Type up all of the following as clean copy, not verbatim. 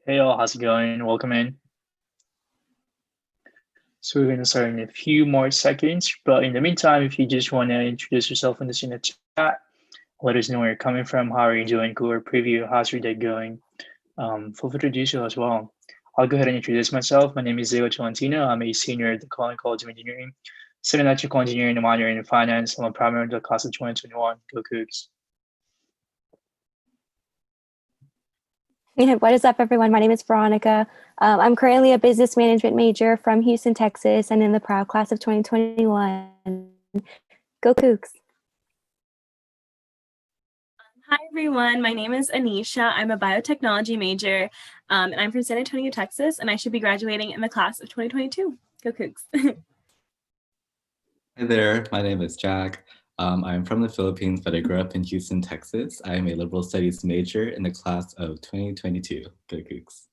Hey all, how's it going? Welcome in. So we're going to start in a few more seconds, but in the meantime, if you just want to introduce yourself in the chat, let us know where you're coming from, how are you doing, cooler preview, how's your day going? Feel free to do so as well. I'll go ahead and introduce myself. My name is Diego Tolentino. I'm a senior at the Collin College of Engineering, studying electrical engineering and minor in finance. I'm a primary of the class of 2021. Go Cougs. What is up, everyone? My name is Veronica. I'm currently a business management major from Houston, Texas, and in the proud class of 2021. Go Cougs. Hi, everyone. My name is Anisha. I'm a biotechnology major, and I'm from San Antonio, Texas, and I should be graduating in the class of 2022. Go Cougs. Hi there, my name is Jack. I'm from the Philippines, but I grew up in Houston, Texas. I am a liberal studies major in the class of 2022. Go Cougs.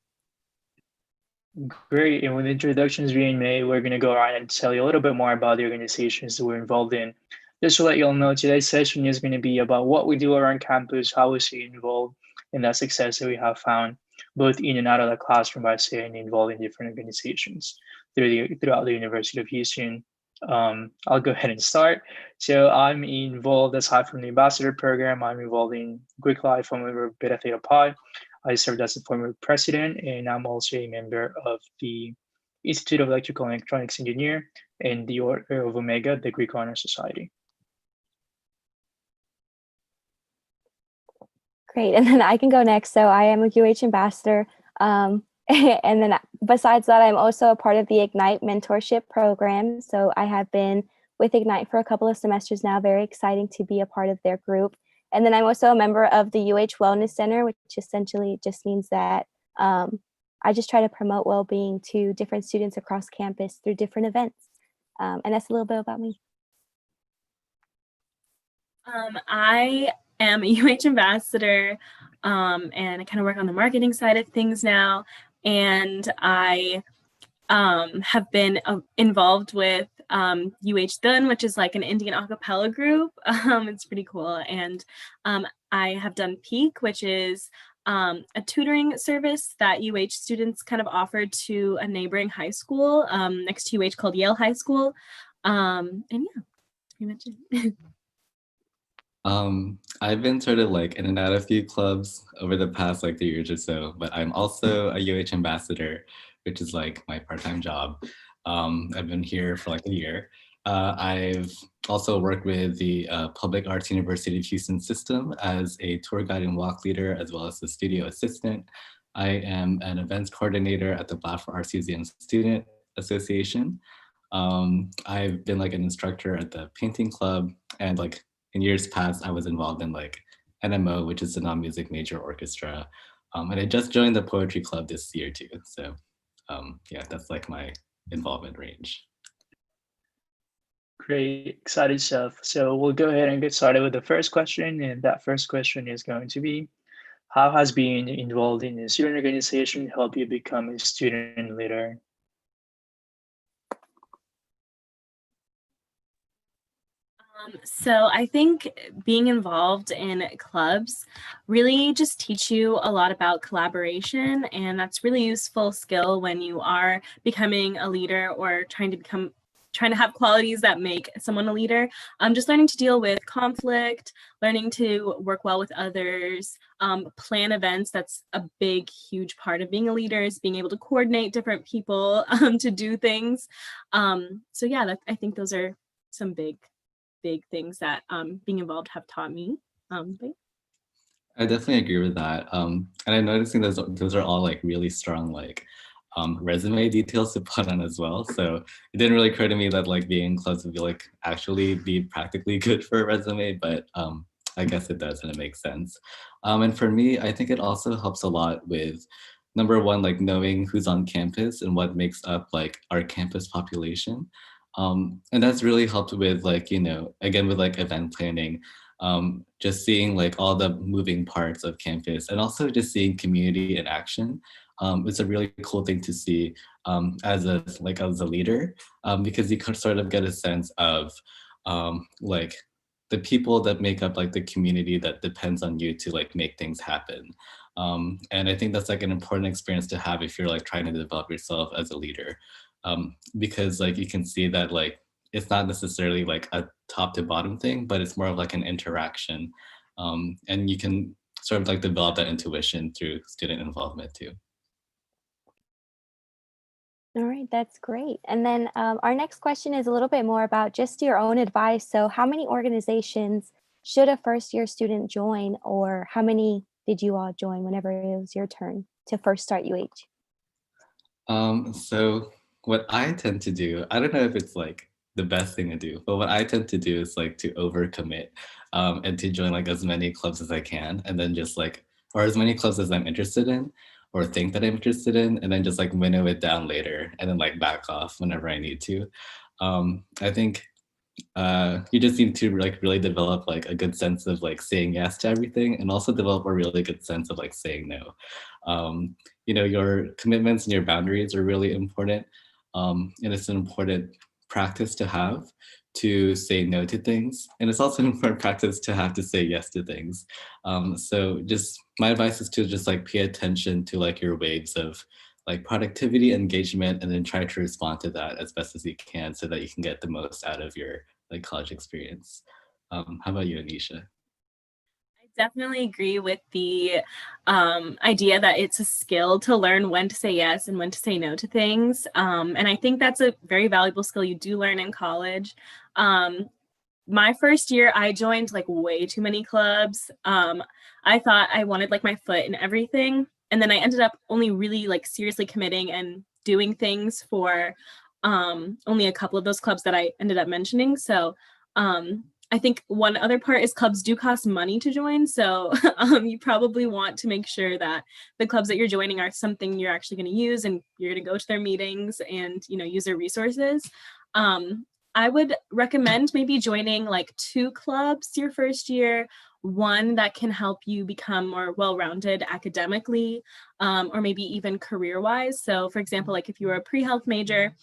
Great. And with introductions being made, we're going to go around and tell you a little bit more about the organizations that we're involved in. Just to let you all know, today's session is going to be about what we do around campus, how we stay involved, and that success that we have found both in and out of the classroom by staying involved in different organizations throughout the University of Houston. I'll go ahead and start. So I'm involved, aside from the ambassador program, I'm involved in Greek Life. I'm a member of Beta Theta Pi. I served as the former president, and I'm also a member of the Institute of Electrical and Electronics Engineer and the Order of Omega, the Greek Honor Society. Great, and then I can go next. So I am a UH ambassador. And then besides that, I'm also a part of the Ignite mentorship program. So I have been with Ignite for a couple of semesters now. Very exciting to be a part of their group. And then I'm also a member of the UH Wellness Center, which essentially just means that I just try to promote well-being to different students across campus through different events. And that's a little bit about me. I am a UH ambassador, and I kind of work on the marketing side of things now. And I have been involved with UH Dun, which is like an Indian a cappella group. It's pretty cool. And I have done Peak, which is a tutoring service that UH students kind of offered to a neighboring high school next to UH called Yale High School. And yeah, pretty much it. I've been sort of like in and out of a few clubs over the past like 3 years or so, but I'm also a UH ambassador, which is like my part-time job. I've been here for like a year. I've also worked with the Public Arts University of Houston system as a tour guide and walk leader, as well as the studio assistant. I am an events coordinator at the Black for Arts Museum Student Association. I've been like an instructor at the painting club, and like in years past, I was involved in like NMO, which is the non-music major orchestra. And I just joined the poetry club this year too. So yeah, that's like my involvement range. Great, exciting stuff. So we'll go ahead and get started with the first question. And that first question is going to be, how has being involved in a student organization helped you become a student leader? So I think being involved in clubs really just teach you a lot about collaboration, and that's really useful skill when you are becoming a leader or trying to have qualities that make someone a leader. Just learning to deal with conflict, learning to work well with others, plan events. That's a big, huge part of being a leader, is being able to coordinate different people to do things. So yeah, I think those are some big things that being involved have taught me. I definitely agree with that. And I'm noticing those are all like really strong like resume details to put on as well. So it didn't really occur to me that like being in clubs would be like actually be practically good for a resume, but I guess it does and it makes sense. And for me, I think it also helps a lot with number one, like knowing who's on campus and what makes up like our campus population. And that's really helped with like, you know, again, with like event planning, just seeing like all the moving parts of campus and also just seeing community in action. It's a really cool thing to see as a leader, because you can sort of get a sense of like the people that make up like the community that depends on you to like make things happen. And I think that's like an important experience to have if you're like trying to develop yourself as a leader, because like you can see that like it's not necessarily like a top to bottom thing, but it's more of like an interaction, and you can sort of like develop that intuition through student involvement too. All right, that's great. And then our next question is a little bit more about just your own advice. So how many organizations should a first year student join, or how many did you all join whenever it was your turn to first start UH? So what I tend to do, I don't know if it's like the best thing to do, but what I tend to do is like to overcommit, and to join like as many clubs as I can, and then just like, or as many clubs as I'm interested in or think that I'm interested in, and then just like winnow it down later and then like back off whenever I need to. I think you just need to like really develop like a good sense of like saying yes to everything, and also develop a really good sense of like saying no. You know, your commitments and your boundaries are really important, and it's an important practice to have to say no to things, and it's also an important practice to have to say yes to things. So just my advice is to just like pay attention to like your waves of like productivity, engagement, and then try to respond to that as best as you can so that you can get the most out of your like college experience. How about you, Anisha? I definitely agree with the idea that it's a skill to learn when to say yes and when to say no to things. And I think that's a very valuable skill you do learn in college. My first year, I joined like way too many clubs. I thought I wanted like my foot in everything. And then I ended up only really like seriously committing and doing things for only a couple of those clubs that I ended up mentioning. So I think one other part is clubs do cost money to join. So you probably want to make sure that the clubs that you're joining are something you're actually going to use, and you're going to go to their meetings and, you know, use their resources. I would recommend maybe joining like 2 clubs your first year, one that can help you become more well-rounded academically, or maybe even career-wise. So for example, like if you were a pre-health major,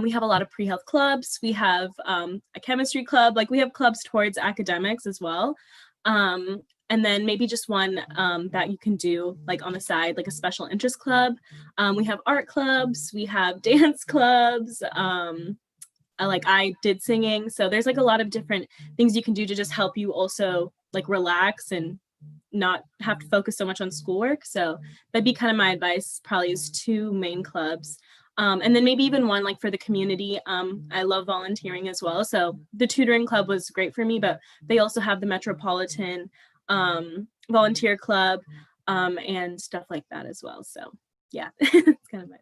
we have a lot of pre-health clubs. We have a chemistry club, like we have clubs towards academics as well. And then maybe just one that you can do like on the side, like a special interest club. We have art clubs, we have dance clubs, like I did singing. So there's like a lot of different things you can do to just help you also like relax and not have to focus so much on schoolwork. So that'd be kind of my advice, probably is 2 main clubs. And then maybe even one like for the community. I love volunteering as well. So the tutoring club was great for me, but they also have the Metropolitan Volunteer Club and stuff like that as well. So yeah, it's kind of my.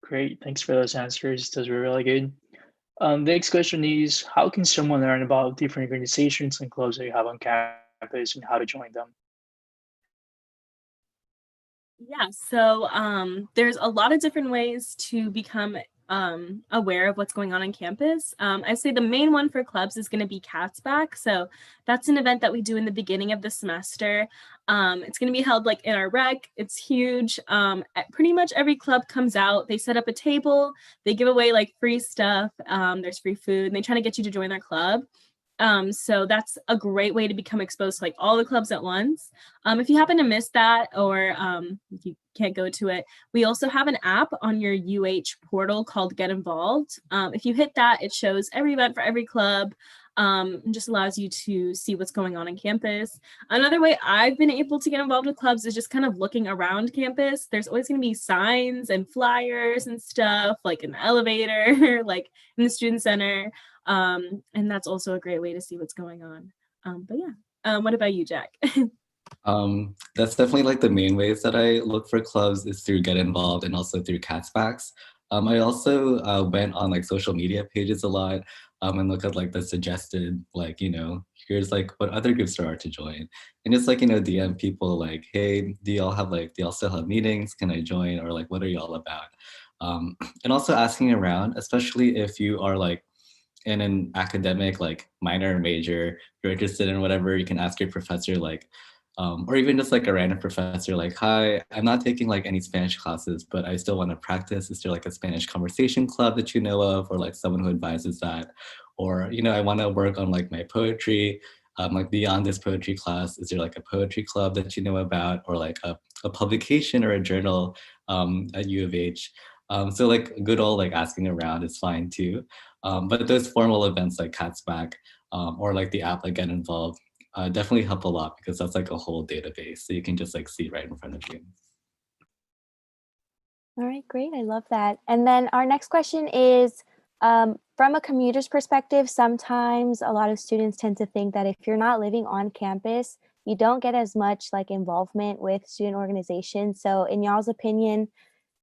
Great, thanks for those answers. Those were really good. The next question is, how can someone learn about different organizations and clubs that you have on campus and how to join them? Yeah, so there's a lot of different ways to become aware of what's going on campus. I say the main one for clubs is going to be Cats Back. So that's an event that we do in the beginning of the semester. It's going to be held like in our rec. It's huge. Pretty much every club comes out. They set up a table. They give away like free stuff. There's free food, and they try to get you to join their club. So that's a great way to become exposed to like all the clubs at once. If you happen to miss that, or if you can't go to it, we also have an app on your UH portal called Get Involved. If you hit that, it shows every event for every club, and just allows you to see what's going on campus. Another way I've been able to get involved with clubs is just kind of looking around campus. There's always going to be signs and flyers and stuff like in the elevator, like in the student center. And that's also a great way to see what's going on. But yeah, what about you, Jack? That's definitely like the main ways that I look for clubs is through Get Involved and also through Catsbacks. I also went on like social media pages a lot, and look at like the suggested, like, you know, here's like what other groups there are to join. And just like, you know, DM people like, hey, do y'all still have meetings? Can I join? Or like, what are y'all about? And also asking around, especially if you are like in an academic like minor or major, you're interested in whatever, you can ask your professor like, or even just like a random professor, like, hi, I'm not taking like any Spanish classes, but I still want to practice. Is there like a Spanish conversation club that you know of, or like someone who advises that? Or, you know, I want to work on like my poetry, like beyond this poetry class, is there like a poetry club that you know about, or like a publication or a journal at U of H? So like good old like asking around is fine too. But those formal events like Cat's Back or like the app like Get Involved definitely help a lot because that's like a whole database. So you can just like see right in front of you. All right, great. I love that. And then our next question is, from a commuter's perspective, sometimes a lot of students tend to think that if you're not living on campus, you don't get as much like involvement with student organizations. So in y'all's opinion,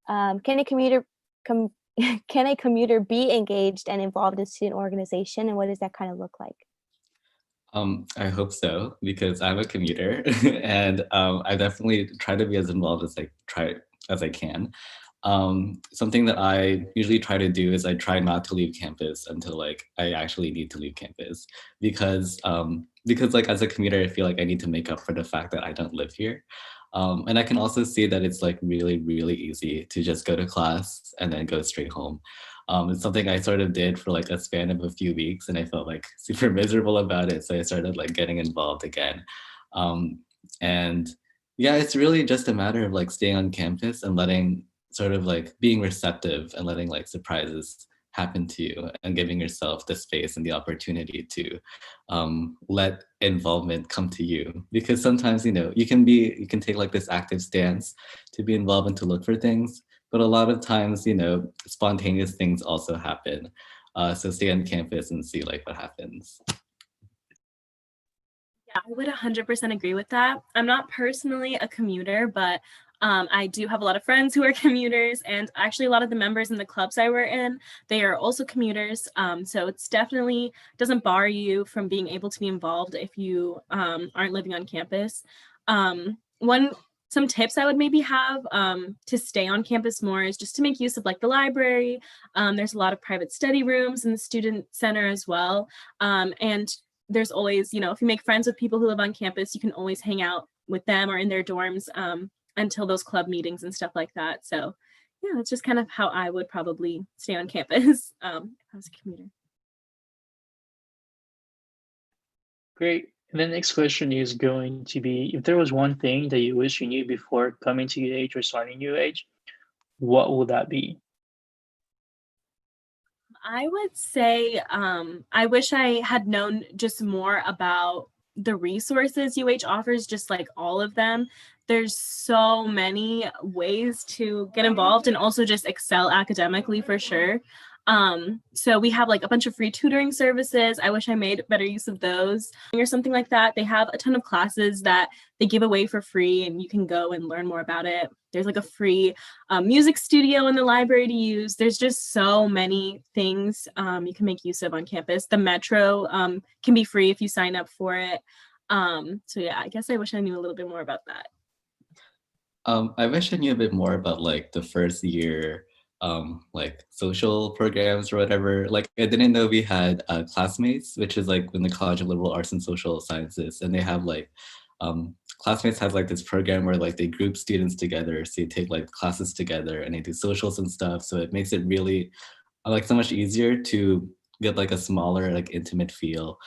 can a commuter can a commuter be engaged and involved in student organization, and what does that kind of look like? I hope so because I'm a commuter and I definitely try to be as involved as I can. Something that I usually try to do is I try not to leave campus until like I actually need to leave campus because like as a commuter I feel like I need to make up for the fact that I don't live here. And I can also see that it's like really easy to just go to class and then go straight home. It's something I sort of did for like a span of a few weeks and I felt like super miserable about it. So I started like getting involved again. Um, and yeah, it's really just a matter of like staying on campus and letting sort of like being receptive and letting like surprises happen to you and giving yourself the space and the opportunity to let involvement come to you because sometimes you know you can take like this active stance to be involved and to look for things but a lot of times you know spontaneous things also happen so stay on campus and see like what happens. Yeah, I would 100% agree with that. I'm not personally a commuter, but I do have a lot of friends who are commuters, and actually a lot of the members in the clubs I were in, they are also commuters. So it's definitely doesn't bar you from being able to be involved if you aren't living on campus. Some tips I would maybe have to stay on campus more is just to make use of like the library. There's a lot of private study rooms in the student center as well. And there's always, you know, if you make friends with people who live on campus, you can always hang out with them or in their dorms until those club meetings and stuff like that. So yeah, that's just kind of how I would probably stay on campus if I was a commuter. Great. And the next question is going to be, if there was one thing that you wish you knew before coming to UH or starting UH, what would that be? I would say I wish I had known just more about the resources UH offers, just like all of them. There's so many ways to get involved and also just excel academically for sure. So we have like a bunch of free tutoring services. I wish I made better use of those or something like that. They have a ton of classes that they give away for free and you can go and learn more about it. There's like a free music studio in the library to use. There's just so many things you can make use of on campus. The metro can be free if you sign up for it. So yeah, I guess I wish I knew a little bit more about that. I wish I knew a bit more about like the first year like social programs or whatever. Like I didn't know we had classmates, which is like in the College of Liberal Arts and Social Sciences, and they have like classmates has like this program where like they group students together, so you take like classes together and they do socials and stuff. So it makes it really like so much easier to get like a smaller like intimate feel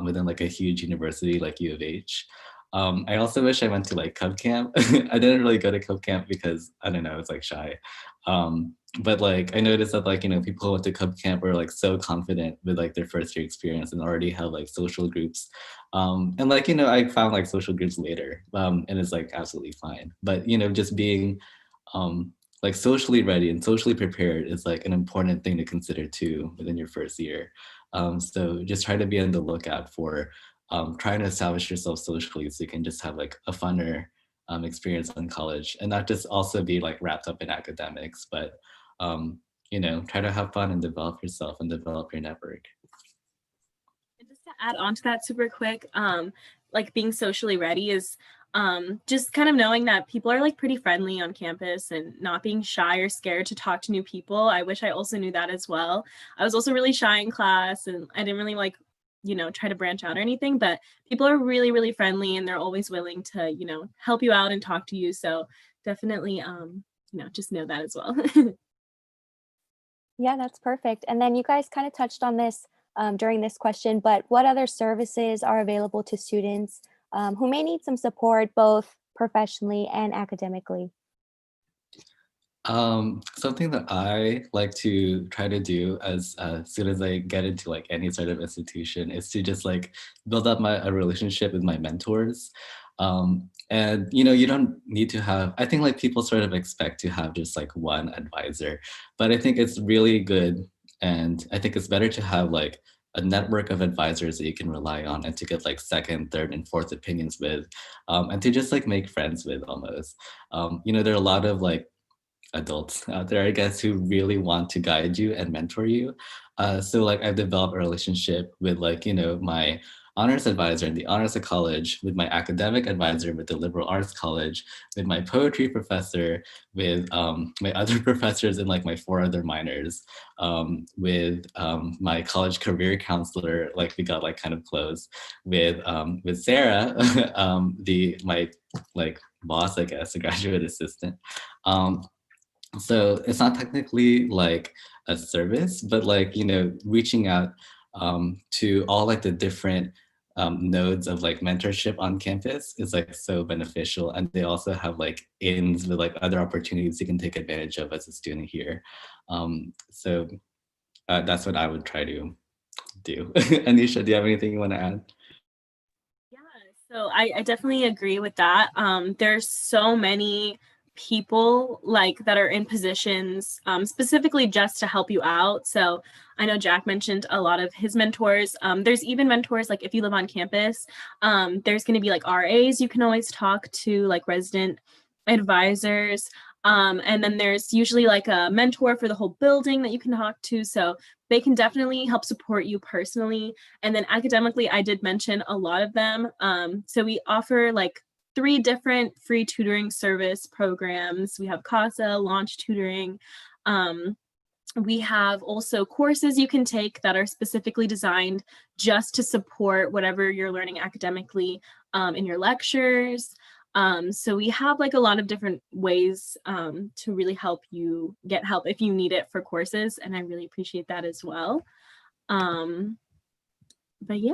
within like a huge university like U of H. I also wish I went to like Cub Camp. I didn't really go to Cub Camp because I don't know, I was like shy. But like I noticed that like, you know, people who went to Cub Camp were like so confident with like their first year experience and already have like social groups. And like, you know, I found like social groups later and it's like absolutely fine. But, you know, just being like socially ready and socially prepared is like an important thing to consider too within your first year. So just try to be on the lookout for trying to establish yourself socially so you can just have like a funner experience in college and not just also be like wrapped up in academics, but you know, try to have fun and develop yourself and develop your network. And just to add on to that super quick, like being socially ready is just kind of knowing that people are like pretty friendly on campus and not being shy or scared to talk to new people. I wish I also knew that as well. I was also really shy in class and I didn't really like try to branch out or anything, but people are really, really friendly and they're always willing to, help you out and talk to you. So definitely, just know that as well. Yeah, that's perfect. And then you guys kind of touched on this during this question, but what other services are available to students who may need some support both professionally and academically? Something that I like to try to do as soon as I get into like any sort of institution is to just like build up a relationship with my mentors. And you don't need to have, I think like people sort of expect to have just like one advisor, but I think it's really good. And I think it's better to have like a network of advisors that you can rely on and to get like second, third, and fourth opinions with, and to just like make friends with almost. There are a lot of like adults out there, I guess, who really want to guide you and mentor you. So like I've developed a relationship with like, my honors advisor in the honors of college, with my academic advisor with the liberal arts college, with my poetry professor, with my other professors in like my 4 other minors, with my college career counselor, like we got like kind of close, with Sarah, my like boss, I guess, a graduate assistant. So it's not technically like a service, but like, reaching out to all like the different nodes of like mentorship on campus is like so beneficial. And they also have like ins with like other opportunities you can take advantage of as a student here. So that's what I would try to do. Anisha, do you have anything you want to add? Yeah, so I definitely agree with that. There's so many people like that are in positions specifically just to help you out. So I know Jack mentioned a lot of his mentors. There's even mentors like if you live on campus, there's going to be like RAs you can always talk to, like resident advisors. And then there's usually like a mentor for the whole building that you can talk to. So they can definitely help support you personally. And then academically, I did mention a lot of them. So we offer like 3 different free tutoring service programs. We have CASA, launch tutoring. We have also courses you can take that are specifically designed just to support whatever you're learning academically in your lectures. So we have like a lot of different ways to really help you get help if you need it for courses. And I really appreciate that as well. But yeah.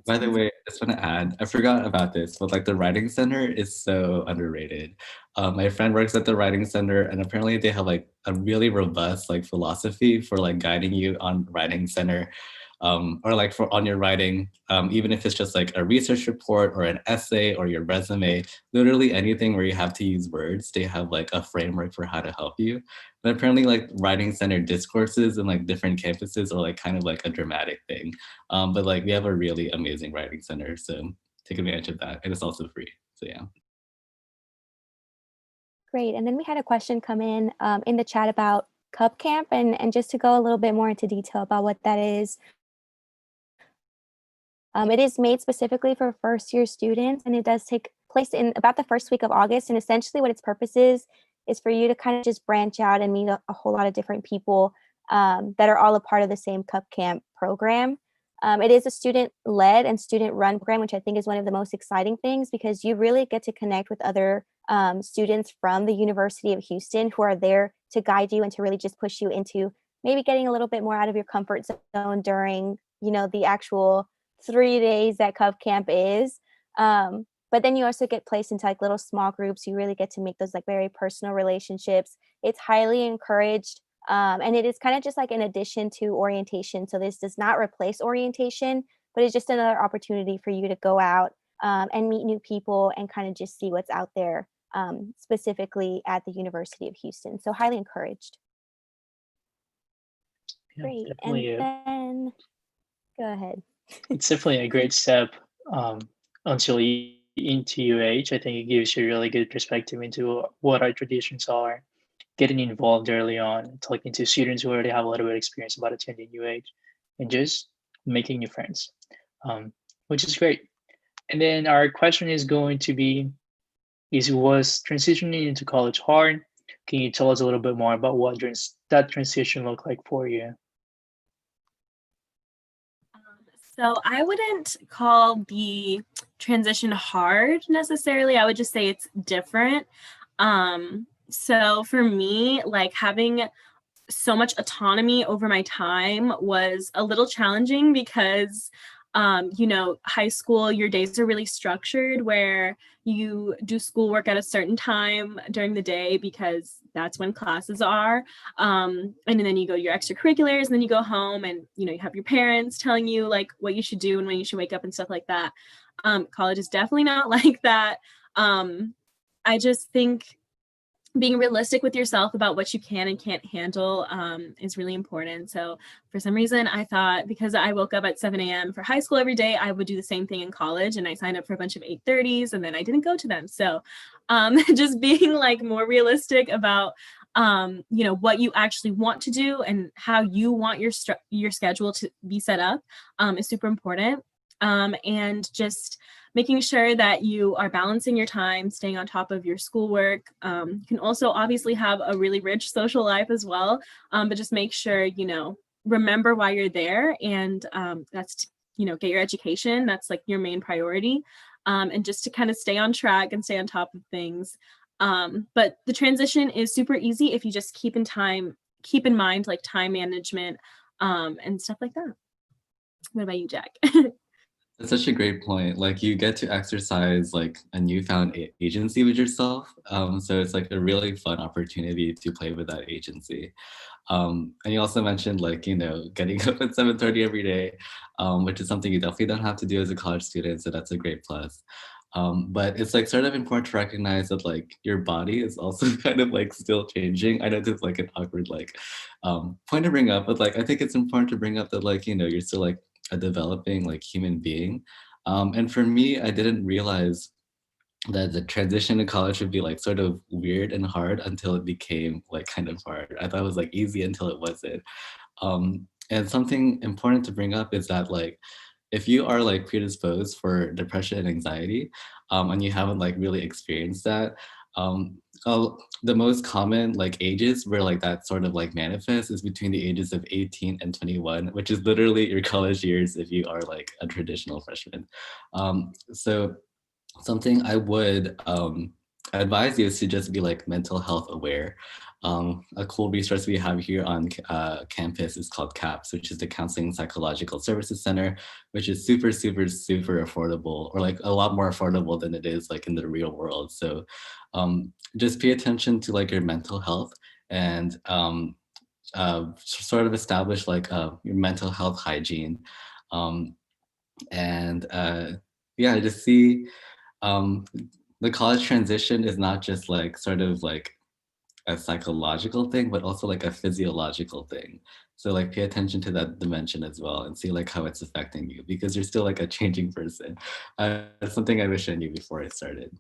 By the way, I just want to add, I forgot about this, but like the writing center is so underrated. My friend works at the writing center and apparently they have like a really robust like philosophy for like guiding you on writing center, or like for on your writing, even if it's just like a research report or an essay or your resume, literally anything where you have to use words, they have like a framework for how to help you. But apparently like writing center discourses in like different campuses are like kind of like a dramatic thing. But like we have a really amazing writing center, so take advantage of that. And it's also free, so yeah. Great. And then we had a question come in the chat about Cub Camp, and just to go a little bit more into detail about what that is. It is made specifically for first-year students, and it does take place in about the first week of August. And essentially what its purpose is for you to kind of just branch out and meet a whole lot of different people that are all a part of the same Cub Camp program. It is a student-led and student-run program, which I think is one of the most exciting things because you really get to connect with other students from the University of Houston who are there to guide you and to really just push you into maybe getting a little bit more out of your comfort zone during, the actual 3 days that Cub Camp is. But then you also get placed into like little small groups. You really get to make those like very personal relationships. It's highly encouraged. And it is kind of just like an addition to orientation. So this does not replace orientation, but it's just another opportunity for you to go out and meet new people and kind of just see what's out there, specifically at the University of Houston. So highly encouraged. Yeah, Great. definitely And then go ahead. it's definitely a great step until into UH. I think it gives you a really good perspective into what our traditions are, getting involved early on, talking to students who already have a little bit of experience about attending UH, and just making new friends, which is great. And then our question is going to be, was transitioning into college hard? Can you tell us a little bit more about what that transition looked like for you? So I wouldn't call the transition hard necessarily. I would just say it's different. So for me, like having so much autonomy over my time was a little challenging because high school, your days are really structured where you do schoolwork at a certain time during the day because that's when classes are. And then you go to your extracurriculars and then you go home and, you have your parents telling you like what you should do and when you should wake up and stuff like that. College is definitely not like that. I just think being realistic with yourself about what you can and can't handle is really important. So for some reason, I thought because I woke up at 7 a.m. for high school every day, I would do the same thing in college. And I signed up for a bunch of 8:30s and then I didn't go to them. So just being like more realistic about what you actually want to do and how you want your schedule to be set up is super important. And just making sure that you are balancing your time, staying on top of your schoolwork. You can also obviously have a really rich social life as well, but just make sure, remember why you're there. And that's, get your education. That's like your main priority. And just to kind of stay on track and stay on top of things. But the transition is super easy if you just keep in mind like time management and stuff like that. What about you, Jack? That's such a great point. Like you get to exercise like a newfound agency with yourself. So it's like a really fun opportunity to play with that agency. And you also mentioned like, getting up at 7:30 every day, which is something you definitely don't have to do as a college student. So that's a great plus. But it's like sort of important to recognize that like your body is also kind of like still changing. I know this is like an awkward like point to bring up, but like I think it's important to bring up that like, you're still like a developing like human being. And for me, I didn't realize that the transition to college would be like sort of weird and hard until it became like kind of hard. I thought it was like easy until it wasn't. And something important to bring up is that like if you are like predisposed for depression and anxiety, and you haven't like really experienced that, the most common like ages where like that sort of like manifests is between the ages of 18 and 21, which is literally your college years if you are like a traditional freshman. So something I would advise you is to just be like mental health aware. A cool resource we have here on campus is called CAPS, which is the Counseling Psychological Services Center, which is super, super, super affordable, or like a lot more affordable than it is like in the real world. So just pay attention to like your mental health and sort of establish like your mental health hygiene. And yeah, just see the college transition is not just like sort of like a psychological thing, but also like a physiological thing. So like pay attention to that dimension as well and see like how it's affecting you because you're still like a changing person. That's something I wish I knew before I started.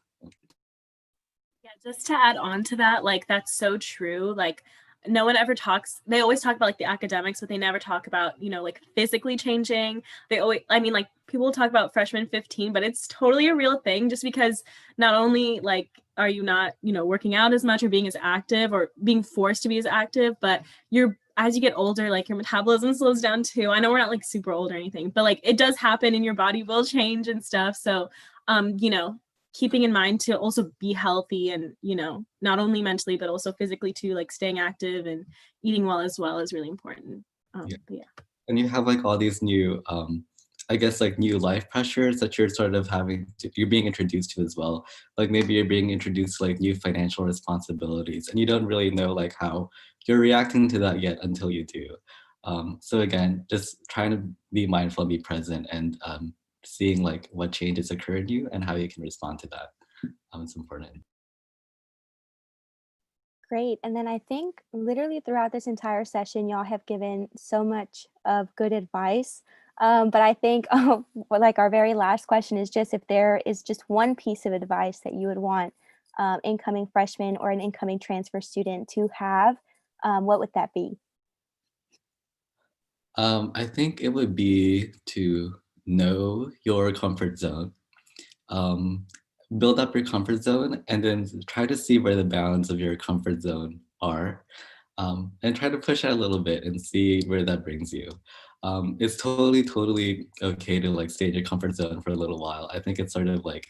Yeah, just to add on to that, like that's so true. Like no one ever talks, they always talk about like the academics, but they never talk about, like physically changing. They always, I mean, like people talk about freshman 15, but it's totally a real thing just because not only like are you not, working out as much or being as active or being forced to be as active, but as you get older, like your metabolism slows down too. I know we're not like super old or anything, but like it does happen and your body will change and stuff. So, keeping in mind to also be healthy and, not only mentally, but also physically too, like staying active and eating well as well is really important. Yeah. And you have like all these new, I guess like new life pressures that you're sort of you're being introduced to as well. Like maybe you're being introduced to like new financial responsibilities and you don't really know like how you're reacting to that yet until you do. So again, just trying to be mindful, be present and seeing like what changes occur in you and how you can respond to that. It's important. Great. And then I think literally throughout this entire session, y'all have given so much of good advice. But I think like our very last question is just if there is just one piece of advice that you would want incoming freshmen or an incoming transfer student to have, what would that be? I think it would be to know your comfort zone. Build up your comfort zone and then try to see where the bounds of your comfort zone are and try to push out a little bit and see where that brings you. It's totally okay to like stay in your comfort zone for a little while. I think it's sort of like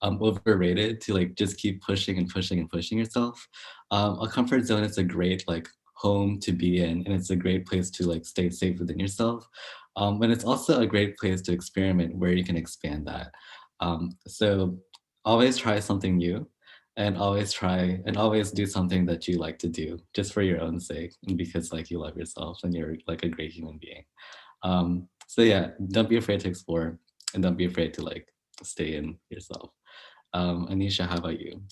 overrated to like just keep pushing and pushing and pushing yourself. A comfort zone is a great like home to be in, and it's a great place to like stay safe within yourself. But it's also a great place to experiment where you can expand that. So always try something new, and always do something that you like to do just for your own sake and because like you love yourself and you're like a great human being. So yeah, don't be afraid to explore, and don't be afraid to like stay in yourself. Anisha, how about you?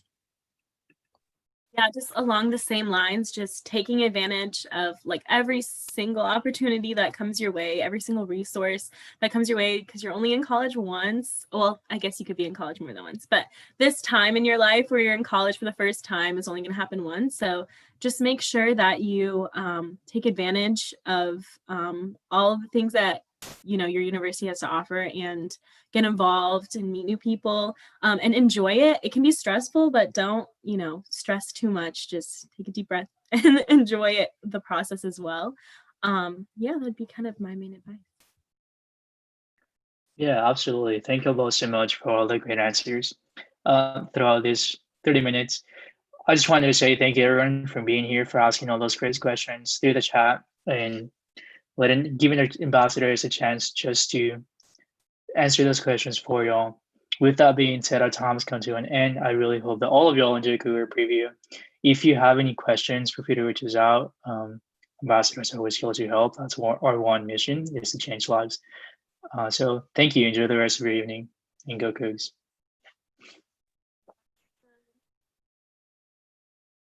Yeah, just along the same lines, just taking advantage of like every single opportunity that comes your way, every single resource that comes your way, because you're only in college once. Well, I guess you could be in college more than once, but this time in your life where you're in college for the first time is only going to happen once. So just make sure that you take advantage of all of the things that your university has to offer, and get involved and meet new people, and enjoy it. It can be stressful, but don't stress too much. Just take a deep breath and enjoy it, the process as well. Yeah, that'd be kind of my main advice. Yeah, absolutely. Thank you both so much for all the great answers throughout this 30 minutes. I just wanted to say thank you everyone for being here, for asking all those great questions through the chat, and giving our ambassadors a chance just to answer those questions for y'all. With that being said, our time's come to an end. I really hope that all of y'all enjoyed career preview. If you have any questions, feel free to reach us out. Ambassadors are always here to help. That's our one mission, is to change lives. So thank you. Enjoy the rest of your evening, and go Cougs.